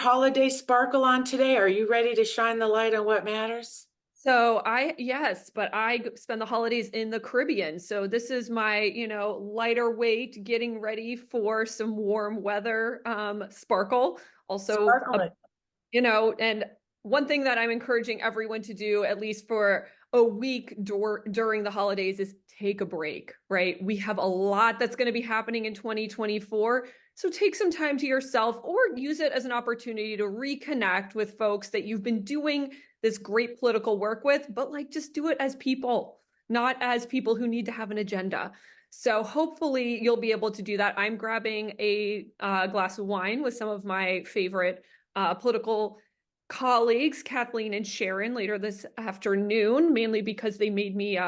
Holiday sparkle on today? Are you ready to shine the light on what matters? Yes, but spend the holidays in the Caribbean. So this is my, lighter weight, getting ready for some warm weather, sparkle. Also, Sparkle it. and one thing that I'm encouraging everyone to do, at least for a week during the holidays, is take a break, right? We have a lot that's going to be happening in 2024. So take some time to yourself or use it as an opportunity to reconnect with folks that you've been doing this great political work with, but like just do it as people, not as people who need to have an agenda. So hopefully you'll be able to do that. I'm grabbing a glass of wine with some of my favorite political colleagues, Kathleen and Sharon, later this afternoon, mainly because they made me,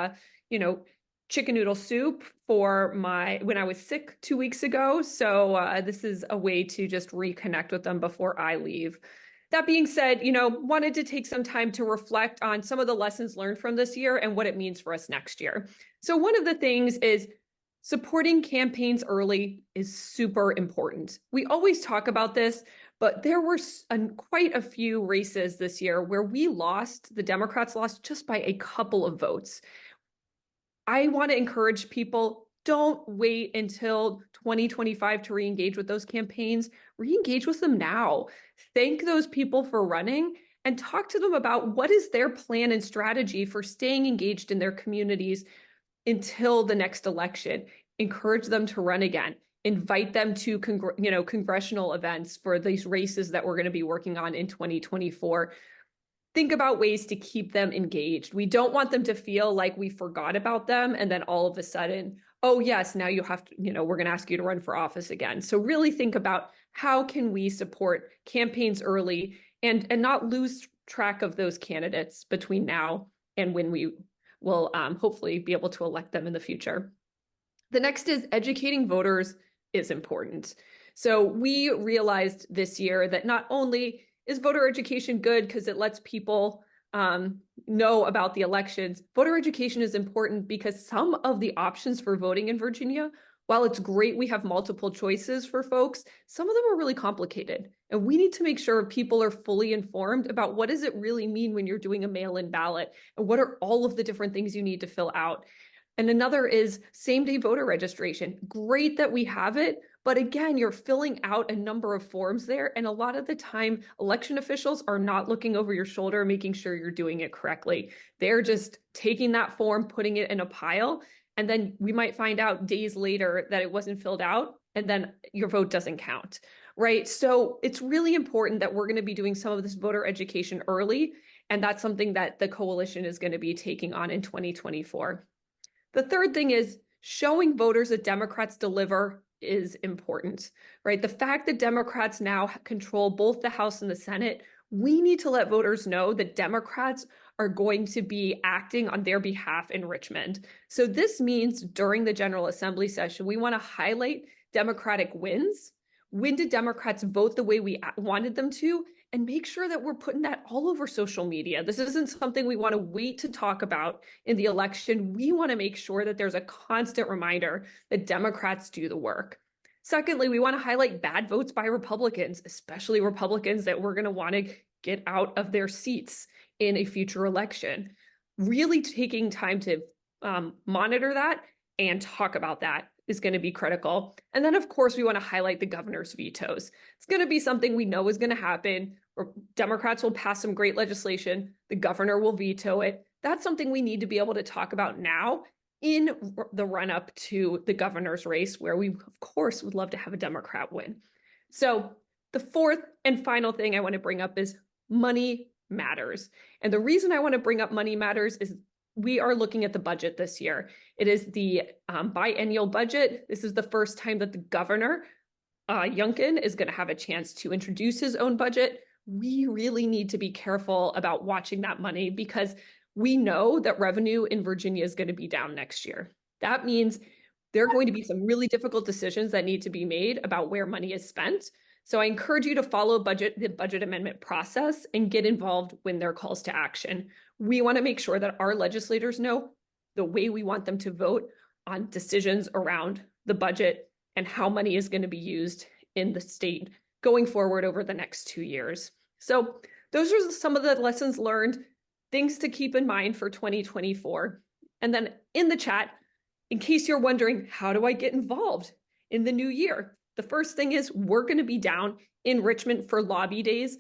chicken noodle soup for when I was sick 2 weeks ago. So this is a way to just reconnect with them before I leave. That being said, wanted to take some time to reflect on some of the lessons learned from this year and what it means for us next year. So one of the things is supporting campaigns early is super important. We always talk about this, but there were quite a few races this year where the Democrats lost just by a couple of votes. I want to encourage people, don't wait until 2025 to re-engage with those campaigns. Re-engage with them now. Thank those people for running and talk to them about what is their plan and strategy for staying engaged in their communities until the next election. Encourage them to run again. Invite them to congressional events for these races that we're going to be working on in 2024. Think about ways to keep them engaged. We don't want them to feel like we forgot about them and then all of a sudden, oh yes, now you have to, we're going to ask you to run for office again. So really think about how can we support campaigns early and not lose track of those candidates between now and when we will hopefully be able to elect them in the future. The next is educating voters is important. So we realized this year that not only is voter education good because it lets people know about the elections, voter education is important because some of the options for voting in Virginia, while it's great we have multiple choices for folks, some of them are really complicated. And we need to make sure people are fully informed about what does it really mean when you're doing a mail-in ballot and what are all of the different things you need to fill out. And another is same-day voter registration. Great that we have it, but again, you're filling out a number of forms there, and a lot of the time, election officials are not looking over your shoulder, making sure you're doing it correctly. They're just taking that form, putting it in a pile, and then we might find out days later that it wasn't filled out, and then your vote doesn't count, right? So it's really important that we're going to be doing some of this voter education early, and that's something that the coalition is going to be taking on in 2024. The third thing is showing voters that Democrats deliver is important, right? The fact that Democrats now control both the House and the Senate, we need to let voters know that Democrats are going to be acting on their behalf in Richmond. So this means during the General Assembly session, we want to highlight Democratic wins. When did Democrats vote the way we wanted them to? And make sure that we're putting that all over social media. This isn't something we want to wait to talk about in the election. We want to make sure that there's a constant reminder that Democrats do the work. Secondly, we want to highlight bad votes by Republicans, especially Republicans that we're going to want to get out of their seats in a future election. Really taking time to monitor that and talk about that is going to be critical. And then, of course, we want to highlight the governor's vetoes. It's going to be something we know is going to happen. Democrats will pass some great legislation. The governor will veto it. That's something we need to be able to talk about now in the run-up to the governor's race, where we, of course, would love to have a Democrat win. So the fourth and final thing I want to bring up is money matters. And the reason I want to bring up money matters is we are looking at the budget this year. It is the biennial budget. This is the first time that the governor, Youngkin, is going to have a chance to introduce his own budget. We really need to be careful about watching that money because we know that revenue in Virginia is going to be down next year. That means there are going to be some really difficult decisions that need to be made about where money is spent. So I encourage you to follow the budget amendment process and get involved when there are calls to action. We want to make sure that our legislators know the way we want them to vote on decisions around the budget and how money is going to be used in the state going forward over the next 2 years. So those are some of the lessons learned, things to keep in mind for 2024. And then in the chat, in case you're wondering, how do I get involved in the new year? The first thing is we're going to be down in Richmond for lobby days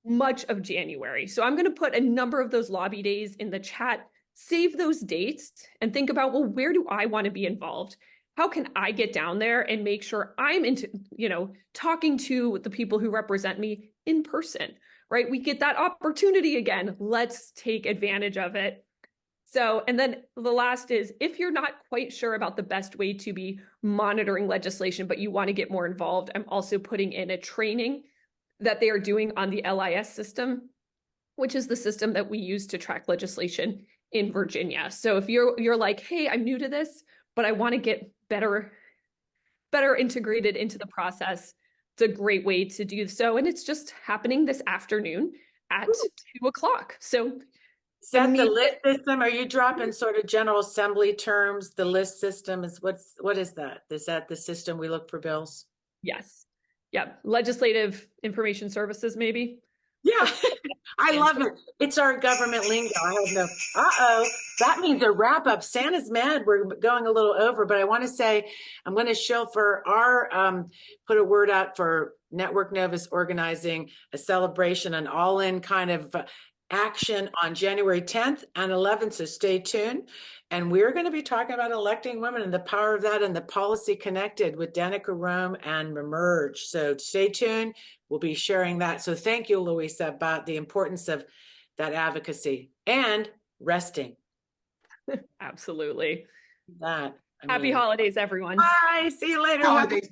much of January. So I'm going to put a number of those lobby days in the chat, save those dates, and think about, well, where do I want to be involved? How can I get down there and make sure I'm into, talking to the people who represent me in person, right? We get that opportunity again. Let's take advantage of it. So, and then the last is, if you're not quite sure about the best way to be monitoring legislation, but you want to get more involved, I'm also putting in a training that they are doing on the LIS system, which is the system that we use to track legislation in Virginia. So if you're like, hey, I'm new to this, but I want to get better integrated into the process, it's a great way to do so. And it's just happening this afternoon at 2 o'clock. So is that the list system? Are you dropping sort of General Assembly terms? The list system is what is that? Is that the system we look for bills? Yes. Yeah. Legislative Information Services, maybe. Yeah, I love it. It's our government lingo. I have no, that means a wrap up. Santa's mad. We're going a little over, but I want to say, I'm going to show for our, put a word out for Network Novus organizing a celebration, an all in kind of action on January 10th and 11th. So stay tuned. And we're going to be talking about electing women and the power of that and the policy connected with Danica Rome and Emerge. So stay tuned. We'll be sharing that. So thank you, Luisa, about the importance of that advocacy and resting. Absolutely. Happy holidays, everyone. Bye. See you later. Holidays.